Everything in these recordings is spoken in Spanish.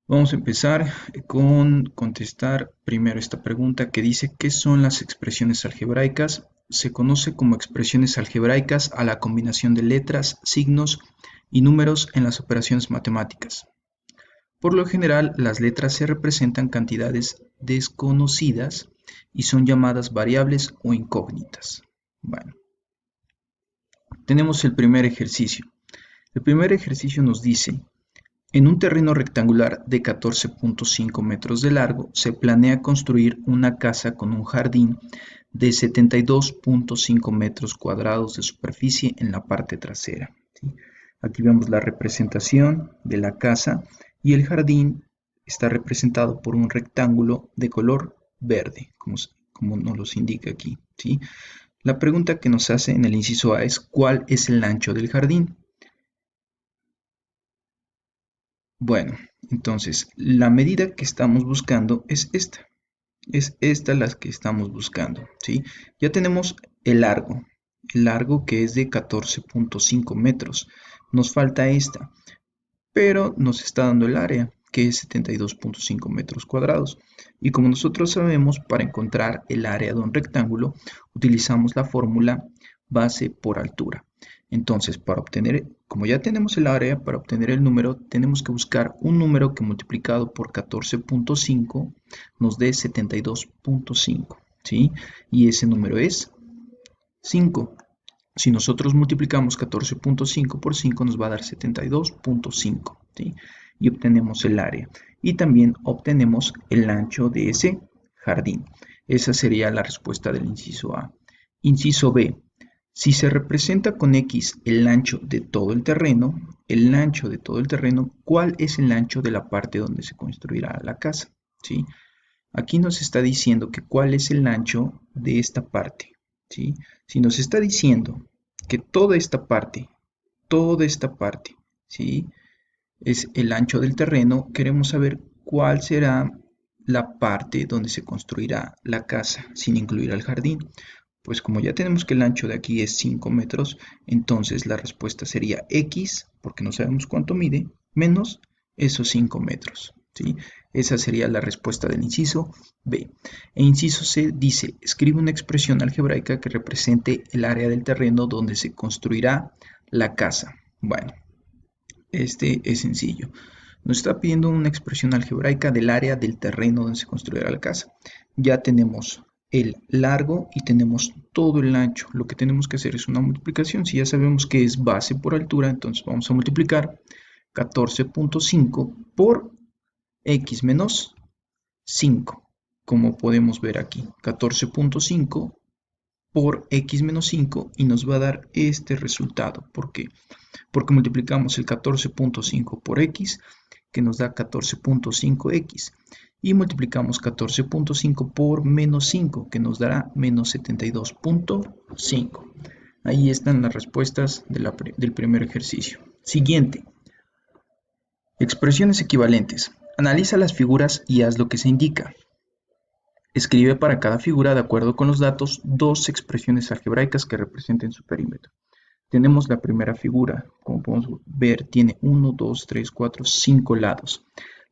Vamos a empezar con contestar primero esta pregunta que dice ¿qué son las expresiones algebraicas? Se conoce como expresiones algebraicas a la combinación de letras, signos y números en las operaciones matemáticas. Por lo general, las letras se representan cantidades desconocidas y son llamadas variables o incógnitas. Bueno, tenemos el primer ejercicio. El primer ejercicio nos dice en un terreno rectangular de 14.5 metros de largo, se planea construir una casa con un jardín de 72.5 metros cuadrados de superficie en la parte trasera. ¿Sí? Aquí vemos la representación de la casa y el jardín está representado por un rectángulo de color verde, como nos los indica aquí. ¿Sí? La pregunta que nos hace en el inciso A es ¿cuál es el ancho del jardín? Bueno, entonces la medida que estamos buscando es esta. Es esta la que estamos buscando, ¿sí? Ya tenemos el largo que es de 14.5 metros. Nos falta esta, pero nos está dando el área, que es 72.5 metros cuadrados. Y como nosotros sabemos, para encontrar el área de un rectángulo, utilizamos la fórmula base por altura. Entonces, para obtener, como ya tenemos el área, para obtener el número, tenemos que buscar un número que multiplicado por 14.5 nos dé 72.5, ¿sí? Y ese número es 5. Si nosotros multiplicamos 14.5 por 5 nos va a dar 72.5, ¿sí? Y obtenemos el área. Y también obtenemos el ancho de ese jardín. Esa sería la respuesta del inciso A. Inciso B. Si se representa con X el ancho de todo el terreno, ¿cuál es el ancho de la parte donde se construirá la casa? ¿Sí? Aquí nos está diciendo que cuál es el ancho de esta parte, ¿sí? Si nos está diciendo que toda esta parte, ¿sí? Es el ancho del terreno, queremos saber cuál será la parte donde se construirá la casa, sin incluir al jardín. Pues como ya tenemos que el ancho de aquí es 5 metros, entonces la respuesta sería X, porque no sabemos cuánto mide, menos esos 5 metros, ¿sí? Esa sería la respuesta del inciso B. E inciso C dice, escribe una expresión algebraica que represente el área del terreno donde se construirá la casa. Bueno, este es sencillo. Nos está pidiendo una expresión algebraica del área del terreno donde se construirá la casa. Ya tenemos el largo y tenemos todo el ancho. Lo que tenemos que hacer es una multiplicación. Si ya sabemos que es base por altura, entonces vamos a multiplicar 14.5 por x menos 5. Como podemos ver aquí, 14.5 por x menos 5 y nos va a dar este resultado. ¿Por qué? Porque multiplicamos el 14.5 por x, que nos da 14.5x, y multiplicamos 14.5 por menos 5, que nos dará menos 72.5. Ahí están las respuestas del primer ejercicio. Siguiente. Expresiones equivalentes. Analiza las figuras y haz lo que se indica. Escribe para cada figura, de acuerdo con los datos, dos expresiones algebraicas que representen su perímetro. Tenemos la primera figura, como podemos ver, tiene 1, 2, 3, 4, 5 lados.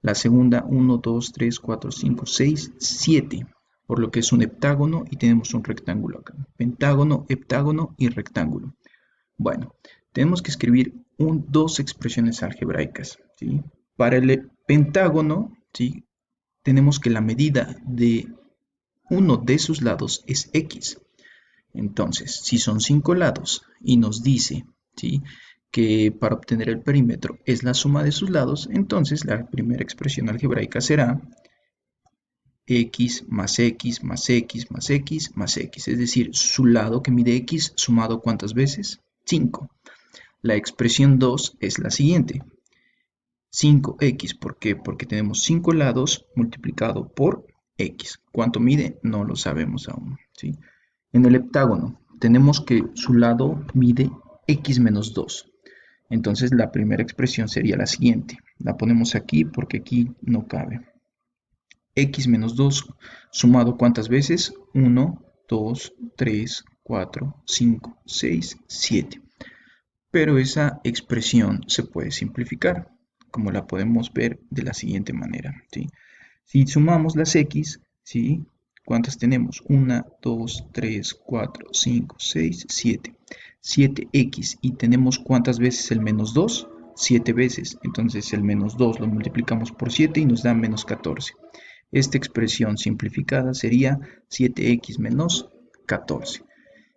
La segunda, 1, 2, 3, 4, 5, 6, 7, por lo que es un heptágono y tenemos un rectángulo acá. Pentágono, heptágono y rectángulo. Bueno, tenemos que escribir dos expresiones algebraicas, ¿sí? Para el pentágono, ¿sí? Tenemos que la medida de uno de sus lados es x. Entonces, si son 5 lados y nos dice, ¿sí?, que para obtener el perímetro es la suma de sus lados, entonces la primera expresión algebraica será x más x más x más x más x, es decir, su lado que mide x sumado ¿cuántas veces? 5. La expresión 2 es la siguiente, 5x, ¿por qué? Porque tenemos 5 lados multiplicado por x. ¿Cuánto mide? No lo sabemos aún, ¿sí? En el heptágono tenemos que su lado mide x menos 2. Entonces la primera expresión sería la siguiente. La ponemos aquí porque aquí no cabe. X menos 2 sumado ¿cuántas veces? 1, 2, 3, 4, 5, 6, 7. Pero esa expresión se puede simplificar. como la podemos ver de la siguiente manera, ¿sí? Si sumamos las x, ¿sí? ¿Cuántas tenemos? 1, 2, 3, 4, 5, 6, 7. 7x. ¿Y tenemos cuántas veces el menos 2? 7 veces. Entonces el menos 2 lo multiplicamos por 7 y nos da menos 14. Esta expresión simplificada sería 7x menos 14.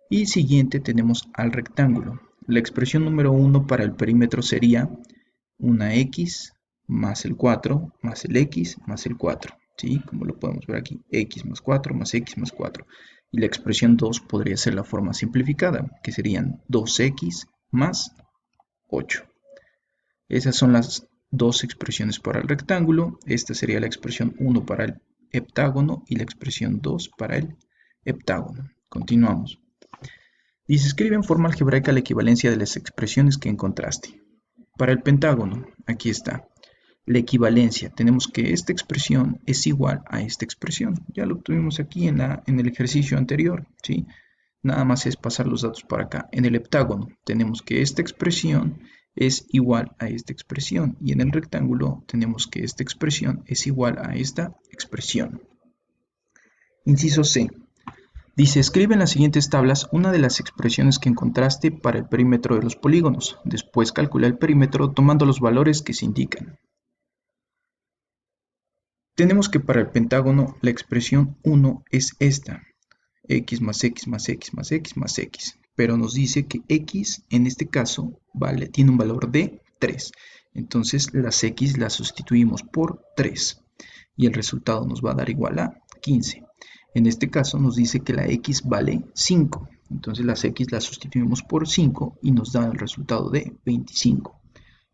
Y siguiente tenemos al rectángulo. La expresión número 1 para el perímetro sería una x más el 4 más el x más el 4. ¿Sí? Como lo podemos ver aquí, x más 4 más x más 4. Y la expresión 2 podría ser la forma simplificada, que serían 2x más 8. Esas son las dos expresiones para el rectángulo. Esta sería la expresión 1 para el heptágono y la expresión 2 para el heptágono. Continuamos. Dice, escribe en forma algebraica la equivalencia de las expresiones que encontraste. Para el pentágono, aquí está. La equivalencia, tenemos que esta expresión es igual a esta expresión. Ya lo tuvimos aquí en el ejercicio anterior, ¿sí? Nada más es pasar los datos para acá. En el heptágono tenemos que esta expresión es igual a esta expresión. Y en el rectángulo tenemos que esta expresión es igual a esta expresión. Inciso C. Dice, escribe en las siguientes tablas una de las expresiones que encontraste para el perímetro de los polígonos. Después calcula el perímetro tomando los valores que se indican. Tenemos que para el pentágono la expresión 1 es esta. X más X más X más X más X. Pero nos dice que X en este caso tiene un valor de 3. Entonces las X las sustituimos por 3. Y el resultado nos va a dar igual a 15. En este caso nos dice que la X vale 5. Entonces las X las sustituimos por 5 y nos da el resultado de 25.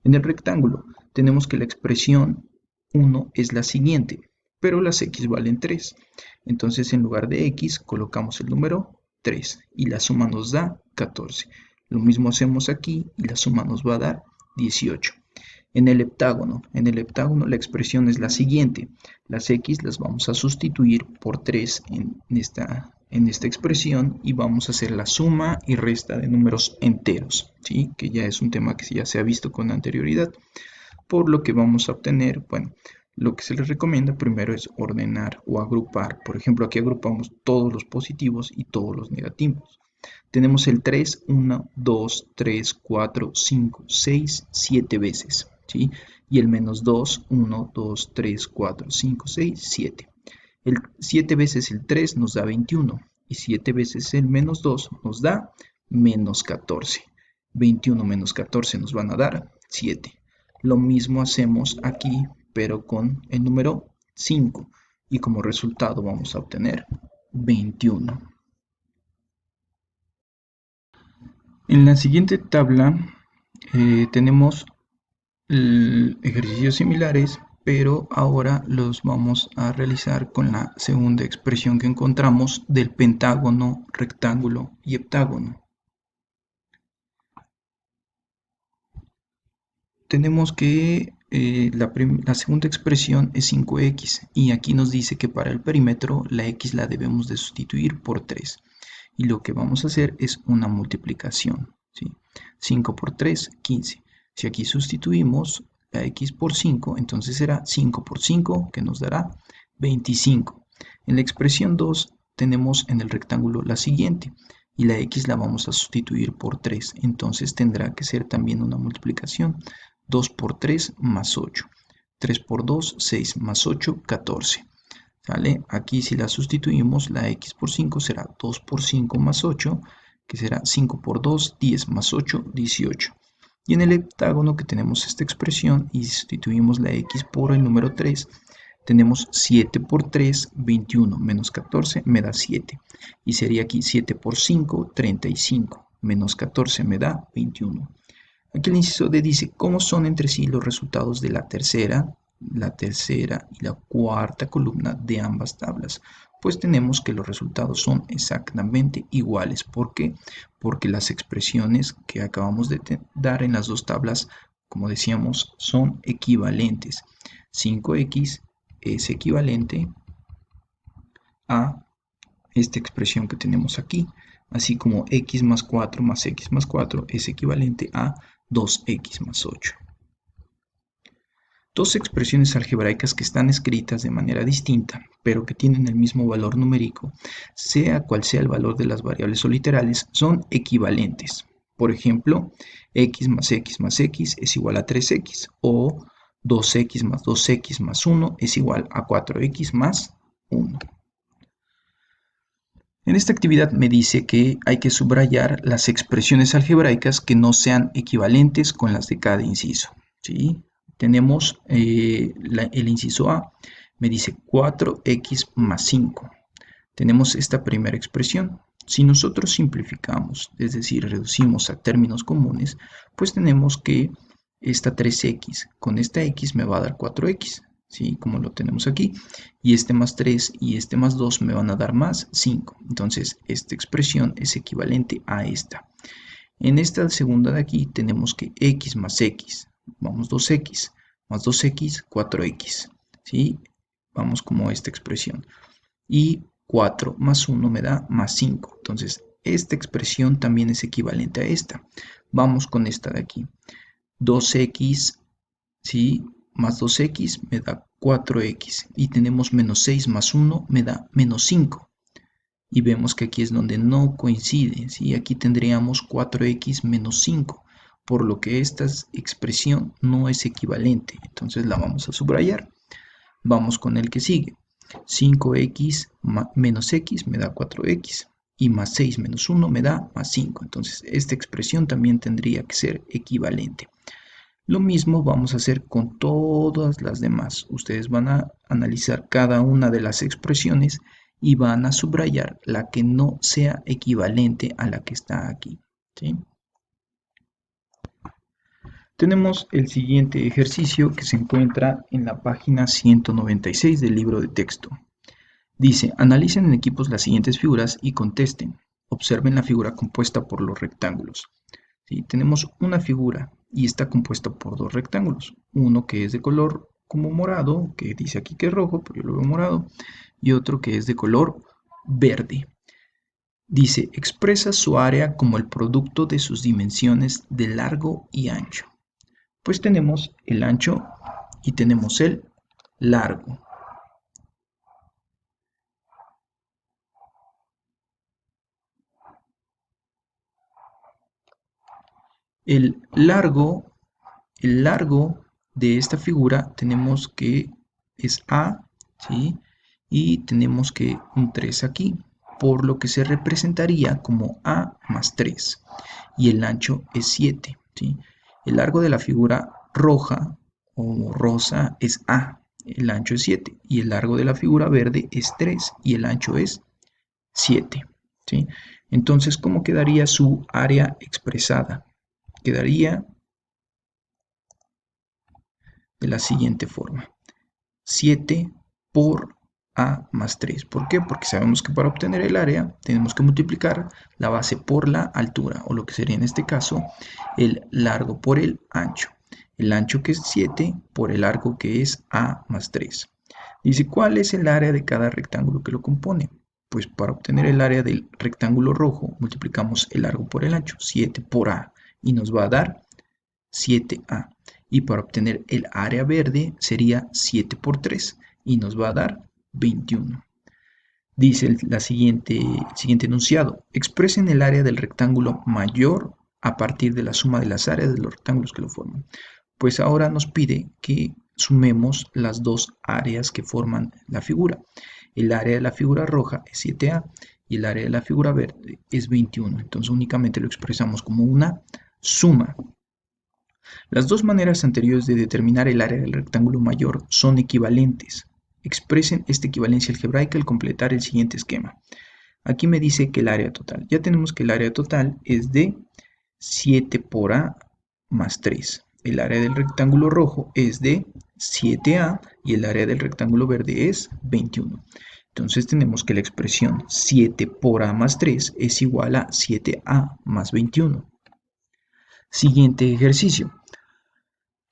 En el rectángulo tenemos que la expresión 1 es la siguiente, pero las X valen 3. Entonces en lugar de X colocamos el número 3 y la suma nos da 14. Lo mismo hacemos aquí y la suma nos va a dar 18. En el heptágono la expresión es la siguiente. Las X las vamos a sustituir por 3 en esta expresión y vamos a hacer la suma y resta de números enteros, ¿sí? Que ya es un tema que ya se ha visto con anterioridad. Por lo que vamos a obtener, bueno, lo que se les recomienda primero es ordenar o agrupar. Por ejemplo, aquí agrupamos todos los positivos y todos los negativos. Tenemos el 3, 1, 2, 3, 4, 5, 6, 7 veces, ¿sí? Y el menos 2, 1, 2, 3, 4, 5, 6, 7. 7 veces el 3 nos da 21 y 7 veces el menos 2 nos da menos 14. 21 menos 14 nos van a dar 7. Lo mismo hacemos aquí, pero con el número 5. Y como resultado vamos a obtener 21. En la siguiente tabla tenemos ejercicios similares, pero ahora los vamos a realizar con la segunda expresión que encontramos del pentágono, rectángulo y heptágono. Tenemos que la segunda expresión es 5x y aquí nos dice que para el perímetro la x la debemos de sustituir por 3 y lo que vamos a hacer es una multiplicación, ¿sí? 5 por 3, 15. Si aquí sustituimos la x por 5, entonces será 5 por 5 que nos dará 25. En la expresión 2 tenemos en el rectángulo la siguiente y la x la vamos a sustituir por 3, entonces tendrá que ser también una multiplicación. 2 por 3 más 8. 3 por 2, 6 más 8, 14. ¿Sale? Aquí si la sustituimos, la x por 5 será 2 por 5 más 8, que será 5 por 2, 10 más 8, 18. Y en el heptágono que tenemos esta expresión y sustituimos la x por el número 3, tenemos 7 por 3, 21, menos 14 me da 7. Y sería aquí 7 por 5, 35, menos 14 me da 21. Aquí el inciso D dice, ¿cómo son entre sí los resultados de la tercera y la cuarta columna de ambas tablas? Pues tenemos que los resultados son exactamente iguales. ¿Por qué? Porque las expresiones que acabamos de dar en las dos tablas, como decíamos, son equivalentes. 5x es equivalente a esta expresión que tenemos aquí, así como x más 4 es equivalente a 2x más 8. Dos expresiones algebraicas que están escritas de manera distinta, pero que tienen el mismo valor numérico, sea cual sea el valor de las variables o literales, son equivalentes. Por ejemplo, x más x es igual a 3x, o 2x más 1 es igual a 4x más 1. En esta actividad me dice que hay que subrayar las expresiones algebraicas que no sean equivalentes con las de cada inciso, ¿sí? Tenemos el inciso A, me dice 4x más 5. Tenemos esta primera expresión. Si nosotros simplificamos, es decir, reducimos a términos comunes, pues tenemos que esta 3x con esta x me va a dar 4x, ¿sí? Como lo tenemos aquí, y este más 3 y este más 2 me van a dar más 5. Entonces, esta expresión es equivalente a esta. En esta segunda de aquí tenemos que x más x, vamos 2x, más 2x, 4x, ¿sí? Vamos como esta expresión. Y 4 más 1 me da más 5. Entonces, esta expresión también es equivalente a esta. Vamos con esta de aquí. 2x, ¿sí? Más 2x me da 4x. Y tenemos menos 6 más 1 me da menos 5. Y vemos que aquí es donde no coincide, ¿sí? Aquí tendríamos 4x menos 5, por lo que esta expresión no es equivalente. Entonces la vamos a subrayar. Vamos con el que sigue. 5x menos x me da 4x. Y más 6 menos 1 me da más 5. Entonces esta expresión también tendría que ser equivalente. Lo mismo vamos a hacer con todas las demás. Ustedes van a analizar cada una de las expresiones y van a subrayar la que no sea equivalente a la que está aquí, ¿sí? Tenemos el siguiente ejercicio que se encuentra en la página 196 del libro de texto. Dice, analicen en equipos las siguientes figuras y contesten. Observen la figura compuesta por los rectángulos. ¿Sí? Tenemos una figura y está compuesta por dos rectángulos. Uno que es de color como morado, que dice aquí que es rojo, pero yo lo veo morado, y otro que es de color verde. Dice, expresa su área como el producto de sus dimensiones de largo y ancho. Pues tenemos el ancho y tenemos el largo. El largo de esta figura tenemos que es A, ¿sí? Y tenemos que un 3 aquí, por lo que se representaría como A más 3. Y el ancho es 7, ¿sí? El largo de la figura roja o rosa es A, el ancho es 7. Y el largo de la figura verde es 3 y el ancho es 7, ¿sí? Entonces, ¿cómo quedaría su área expresada? Quedaría de la siguiente forma. 7 por A más 3. ¿Por qué? Porque sabemos que para obtener el área tenemos que multiplicar la base por la altura, o lo que sería en este caso el largo por el ancho. El ancho que es 7 por el largo que es A más 3. Dice, ¿cuál es el área de cada rectángulo que lo compone? Pues para obtener el área del rectángulo rojo multiplicamos el largo por el ancho, 7 por A, y nos va a dar 7A. Y para obtener el área verde sería 7 por 3 y nos va a dar 21. Dice el siguiente enunciado. Expresen el área del rectángulo mayor a partir de la suma de las áreas de los rectángulos que lo forman. Pues ahora nos pide que sumemos las dos áreas que forman la figura. El área de la figura roja es 7A y el área de la figura verde es 21. Entonces únicamente lo expresamos como una suma. Las dos maneras anteriores de determinar el área del rectángulo mayor son equivalentes. Expresen esta equivalencia algebraica al completar el siguiente esquema. Aquí me dice que el área total. Ya tenemos que el área total es de 7 por A más 3. El área del rectángulo rojo es de 7A y el área del rectángulo verde es 21. Entonces tenemos que la expresión 7 por A más 3 es igual a 7A más 21. Siguiente ejercicio.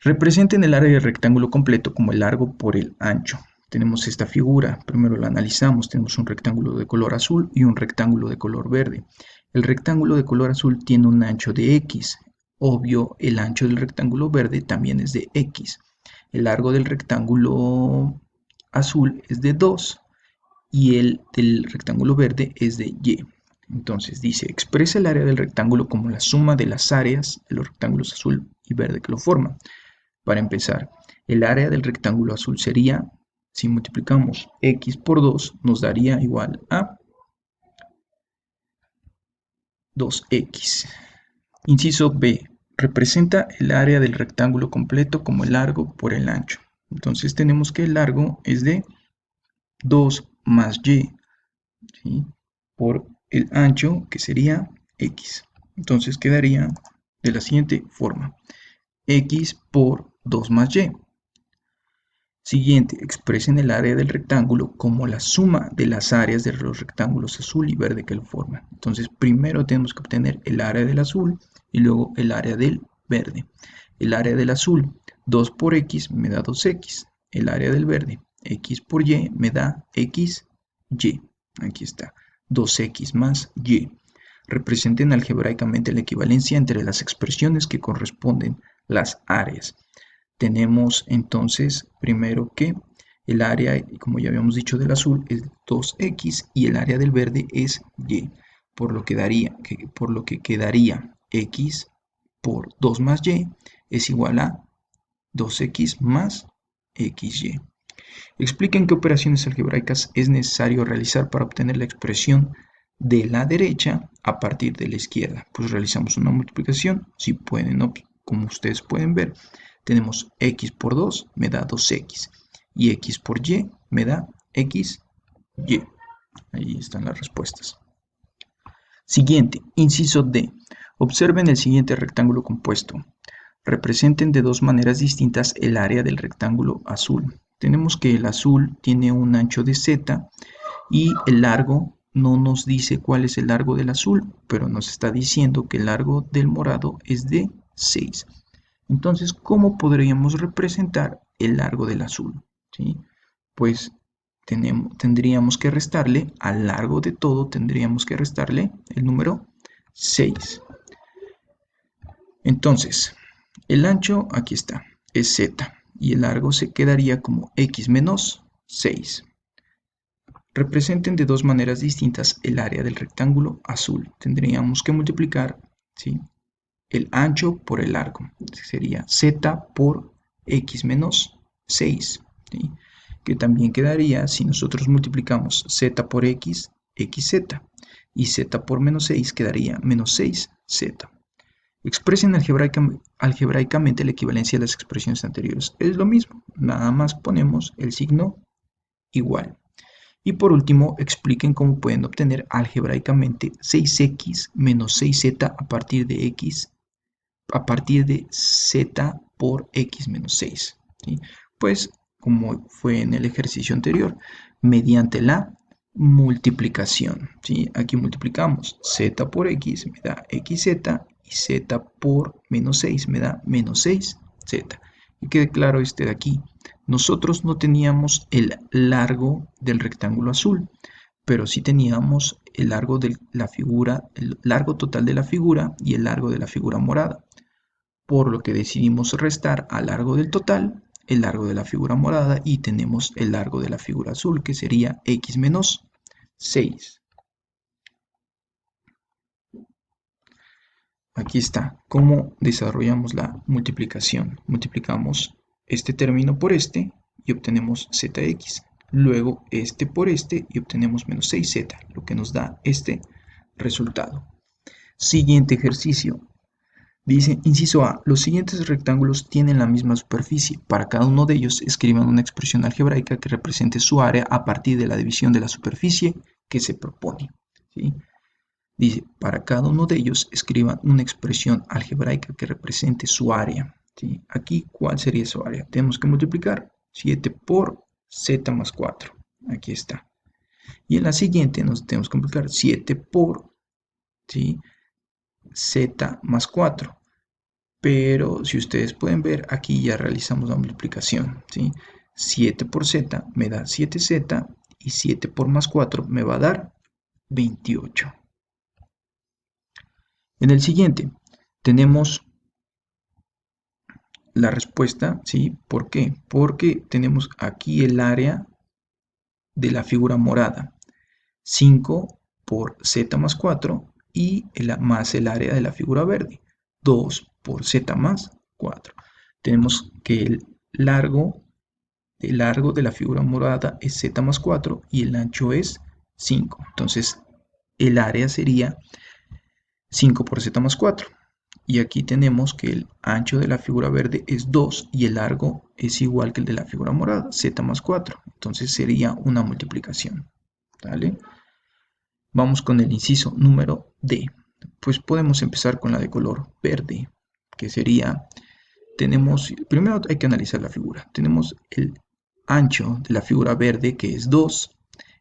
Representen el área del rectángulo completo como el largo por el ancho. Tenemos esta figura, primero la analizamos, tenemos un rectángulo de color azul y un rectángulo de color verde. El rectángulo de color azul tiene un ancho de X, obvio el ancho del rectángulo verde también es de X. El largo del rectángulo azul es de 2 y el del rectángulo verde es de y. Entonces dice, expresa el área del rectángulo como la suma de las áreas de los rectángulos azul y verde que lo forman. Para empezar, el área del rectángulo azul sería, si multiplicamos x por 2, nos daría igual a 2x. Inciso B. Representa el área del rectángulo completo como el largo por el ancho. Entonces tenemos que el largo es de 2 más y, ¿sí?, por el ancho, que sería x. Entonces quedaría de la siguiente forma: x por 2 más y. Siguiente, expresen el área del rectángulo como la suma de las áreas de los rectángulos azul y verde que lo forman. Entonces primero tenemos que obtener el área del azul y luego el área del verde. El área del azul, 2 por x me da 2x. El área del verde, x por y me da xy. Aquí está, 2x más y. Representen algebraicamente la equivalencia entre las expresiones que corresponden las áreas. Tenemos entonces primero que el área, como ya habíamos dicho, del azul es 2x y el área del verde es y, por lo que quedaría x por 2 más y es igual a 2x más xy. Expliquen qué operaciones algebraicas es necesario realizar para obtener la expresión de la derecha a partir de la izquierda. Pues realizamos una multiplicación, si pueden, como ustedes pueden ver, tenemos x por 2 me da 2x y x por y me da xy. Ahí están las respuestas. Siguiente, inciso D. Observen el siguiente rectángulo compuesto. Representen de dos maneras distintas el área del rectángulo azul. Tenemos que el azul tiene un ancho de z y el largo no nos dice cuál es el largo del azul, pero nos está diciendo que el largo del morado es de 6. Entonces, ¿cómo podríamos representar el largo del azul? ¿Sí? Pues tendríamos que restarle al largo de todo, tendríamos que restarle el número 6. Entonces, el ancho, aquí está, es z, y el largo se quedaría como x menos 6. Representen de dos maneras distintas el área del rectángulo azul. Tendríamos que multiplicar, ¿sí?, el ancho por el largo. Sería z por x menos 6, ¿sí?, que también quedaría, si nosotros multiplicamos z por x, xz, y z por menos 6 quedaría menos 6z. Expresen algebraicamente la equivalencia de las expresiones anteriores. Es lo mismo, nada más ponemos el signo igual. Y por último, expliquen cómo pueden obtener algebraicamente 6x menos 6z a partir de z por x menos 6. ¿Sí? Pues, como fue en el ejercicio anterior, mediante la multiplicación. ¿Sí? Aquí multiplicamos z por x, me da xz, y z por menos 6 me da menos 6z. Y quede claro este de aquí. Nosotros no teníamos el largo del rectángulo azul, pero sí teníamos el largo de la figura, el largo total de la figura y el largo de la figura morada, por lo que decidimos restar al largo del total el largo de la figura morada y tenemos el largo de la figura azul, que sería x menos 6. Aquí está cómo desarrollamos la multiplicación. Multiplicamos este término por este y obtenemos zx. Luego este por este y obtenemos menos 6z, lo que nos da este resultado. Siguiente ejercicio. Dice, inciso A, los siguientes rectángulos tienen la misma superficie. Para cada uno de ellos escriban una expresión algebraica que represente su área a partir de la división de la superficie que se propone. ¿Sí? Dice, para cada uno de ellos escriban una expresión algebraica que represente su área. ¿Sí? Aquí, ¿cuál sería su área? Tenemos que multiplicar 7 por z más 4. Aquí está. Y en la siguiente nos tenemos que multiplicar 7 por, ¿sí?, z más 4. Pero si ustedes pueden ver, aquí ya realizamos la multiplicación. ¿Sí? 7 por z me da 7z y 7 por más 4 me va a dar 28. En el siguiente tenemos la respuesta, ¿sí? ¿Por qué? Porque tenemos aquí el área de la figura morada, 5 por z más 4 y más el área de la figura verde, 2 por z más 4. Tenemos que el largo de la figura morada es z más 4 y el ancho es 5. Entonces el área sería 5 por z más 4. Y aquí tenemos que el ancho de la figura verde es 2 y el largo es igual que el de la figura morada, z más 4. Entonces sería una multiplicación. ¿Vale? Vamos con el inciso número D. Pues podemos empezar con la de color verde, que sería, primero hay que analizar la figura. Tenemos el ancho de la figura verde, que es 2.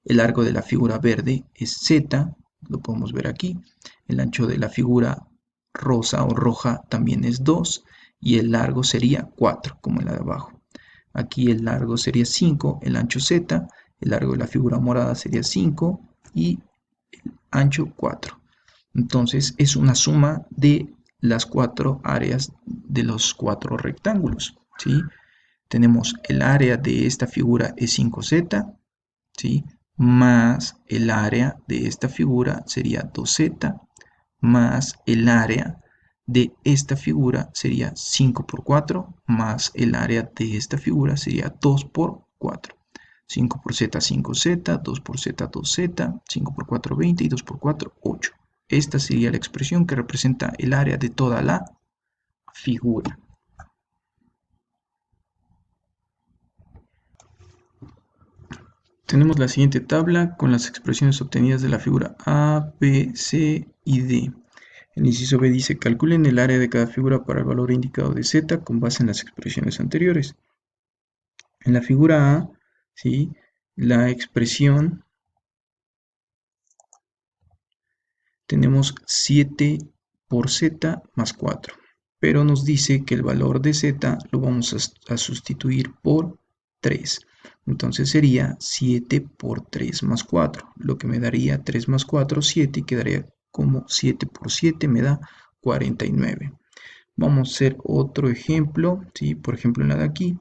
El largo de la figura verde es z, lo podemos ver aquí. El ancho de la figura rosa o roja también es 2 y el largo sería 4, como en la de abajo. Aquí el largo sería 5, el ancho z, el largo de la figura morada sería 5 y el ancho 4. Entonces es una suma de las 4 áreas de los 4 rectángulos, ¿sí? Tenemos el área de esta figura es 5z, ¿sí? Más el área de esta figura sería 2z, más el área de esta figura sería 5 por 4, más el área de esta figura sería 2 por 4. 5 por z, 5z, 2 por z, 2z, 5 por 4, 20 y 2 por 4, 8. Esta sería la expresión que representa el área de toda la figura. Tenemos la siguiente tabla con las expresiones obtenidas de la figura A, B, C y D. El inciso B dice, calculen el área de cada figura para el valor indicado de z con base en las expresiones anteriores. En la figura A, ¿sí? La expresión, tenemos 7 por z más 4, pero nos dice que el valor de z lo vamos a sustituir por 3. Entonces sería 7 por 3 más 4, lo que me daría 3 más 4, 7, y quedaría como 7 por 7 me da 49. Vamos a hacer otro ejemplo, ¿sí? Por ejemplo en la de aquí,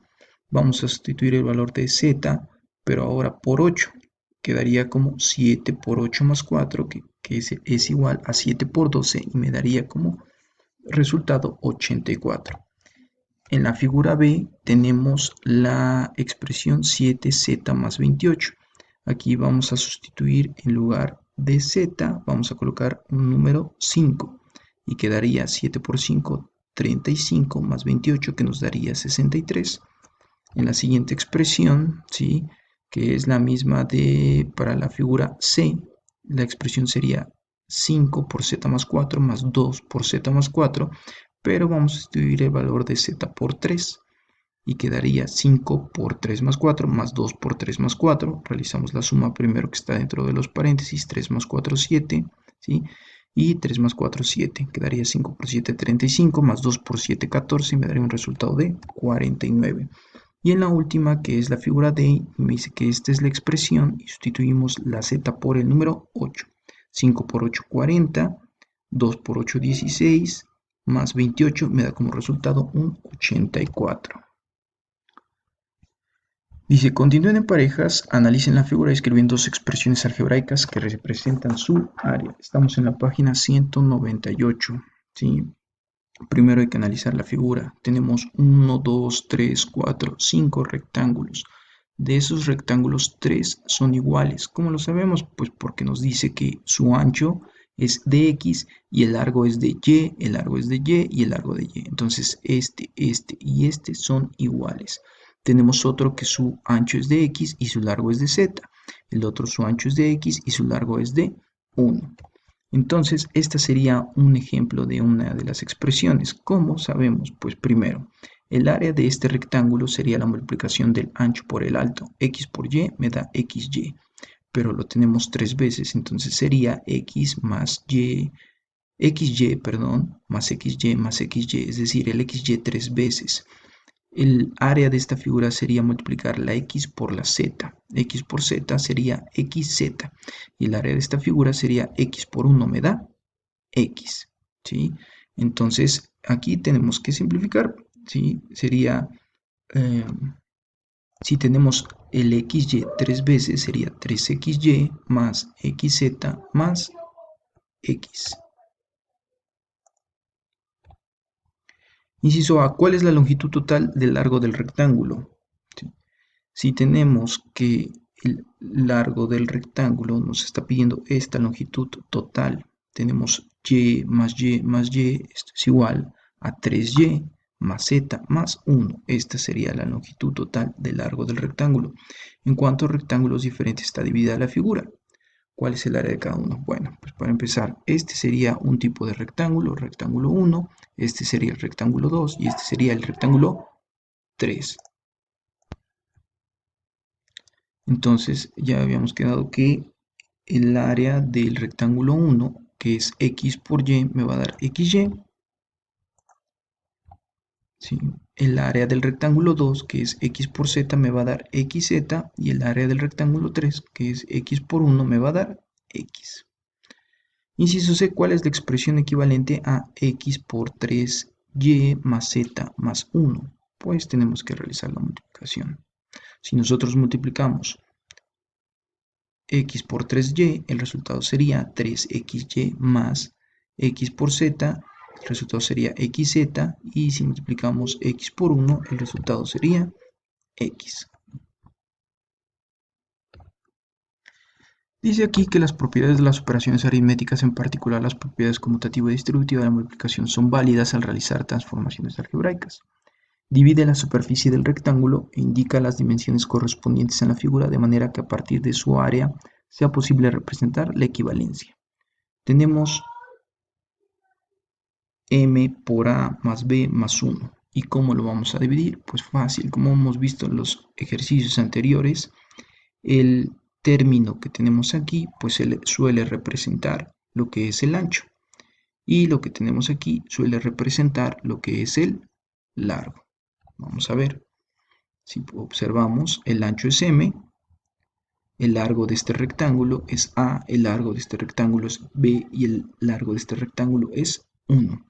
vamos a sustituir el valor de z, pero ahora por 8. Quedaría como 7 por 8 más 4, que es igual a 7 por 12, y me daría como resultado 84. En la figura B tenemos la expresión 7z más 28. Aquí vamos a sustituir en lugar de z, vamos a colocar un número 5 y quedaría 7 por 5, 35 más 28, que nos daría 63. En la siguiente expresión, ¿sí? Que es la misma para la figura C, la expresión sería 5 por z más 4 más 2 por z más 4, pero vamos a sustituir el valor de z por 3 y quedaría 5 por 3 más 4 más 2 por 3 más 4. Realizamos la suma primero que está dentro de los paréntesis, 3 más 4, 7, ¿sí? Y 3 más 4, 7. Quedaría 5 por 7, 35, más 2 por 7, 14, y me daría un resultado de 49. Y en la última, que es la figura D, me dice que esta es la expresión y sustituimos la z por el número 8. 5 por 8, 40, 2 por 8, 16, más 28 me da como resultado un 84. Dice, continúen en parejas, analicen la figura y escriben dos expresiones algebraicas que representan su área. Estamos en la página 198, ¿sí? Primero hay que analizar la figura. Tenemos 1, 2, 3, 4, 5 rectángulos. De esos rectángulos, 3 son iguales. ¿Cómo lo sabemos? Pues porque nos dice que su ancho es de X y el largo es de Y, el largo es de Y y el largo de Y. Entonces, este y este son iguales. Tenemos otro que su ancho es de X y su largo es de Z. El otro su ancho es de X y su largo es de 1. Entonces, esta sería un ejemplo de una de las expresiones. ¿Cómo sabemos? Pues primero, el área de este rectángulo sería la multiplicación del ancho por el alto. X por Y me da XY, pero lo tenemos 3 veces, entonces sería X más Y, XY, perdón, más XY más XY, es decir, el XY 3 veces. El área de esta figura sería multiplicar la x por la z. X por z sería xz. Y el área de esta figura sería x por 1 me da x. ¿Sí? Entonces aquí tenemos que simplificar. ¿sí? Sería, si tenemos el xy 3 veces, sería 3xy más xz más x. Inciso A, ¿cuál es la longitud total del largo del rectángulo? ¿Sí? Si tenemos que el largo del rectángulo nos está pidiendo esta longitud total, tenemos y más y más y, esto es igual a 3y más z más 1. Esta sería la longitud total del largo del rectángulo. ¿En cuántos rectángulos diferentes está dividida la figura? ¿Cuál es el área de cada uno? Bueno, pues para empezar, este sería un tipo de rectángulo, rectángulo 1, este sería el rectángulo 2 y este sería el rectángulo 3. Entonces ya habíamos quedado que el área del rectángulo 1, que es x por y, me va a dar xy. ¿Sí? El área del rectángulo 2, que es x por z, me va a dar xz. Y el área del rectángulo 3, que es x por 1, me va a dar x. Inciso C, ¿cuál es la expresión equivalente a x por 3y más z más 1? Pues tenemos que realizar la multiplicación. Si nosotros multiplicamos x por 3y, el resultado sería 3xy más x por z, el resultado sería xz, y si multiplicamos x por 1, el resultado sería x. Dice aquí que las propiedades de las operaciones aritméticas, en particular las propiedades conmutativa y distributiva de la multiplicación, son válidas al realizar transformaciones algebraicas. Divide la superficie del rectángulo e indica las dimensiones correspondientes en la figura de manera que a partir de su área sea posible representar la equivalencia. Tenemos m por a más b más 1. ¿Y cómo lo vamos a dividir? Pues fácil, como hemos visto en los ejercicios anteriores, el término que tenemos aquí pues suele representar lo que es el ancho, y lo que tenemos aquí suele representar lo que es el largo. Vamos a ver, si observamos, el ancho es m, el largo de este rectángulo es a, el largo de este rectángulo es b y el largo de este rectángulo es 1.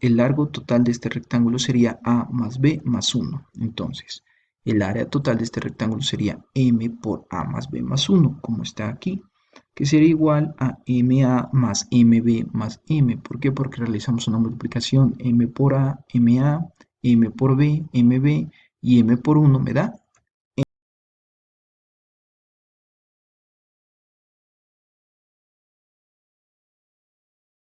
El largo total de este rectángulo sería a más b más 1. Entonces, el área total de este rectángulo sería m por a más b más 1, como está aquí, que sería igual a ma más mb más m. ¿Por qué? Porque realizamos una multiplicación, m por a, ma, m por b, mb, y m por 1 me da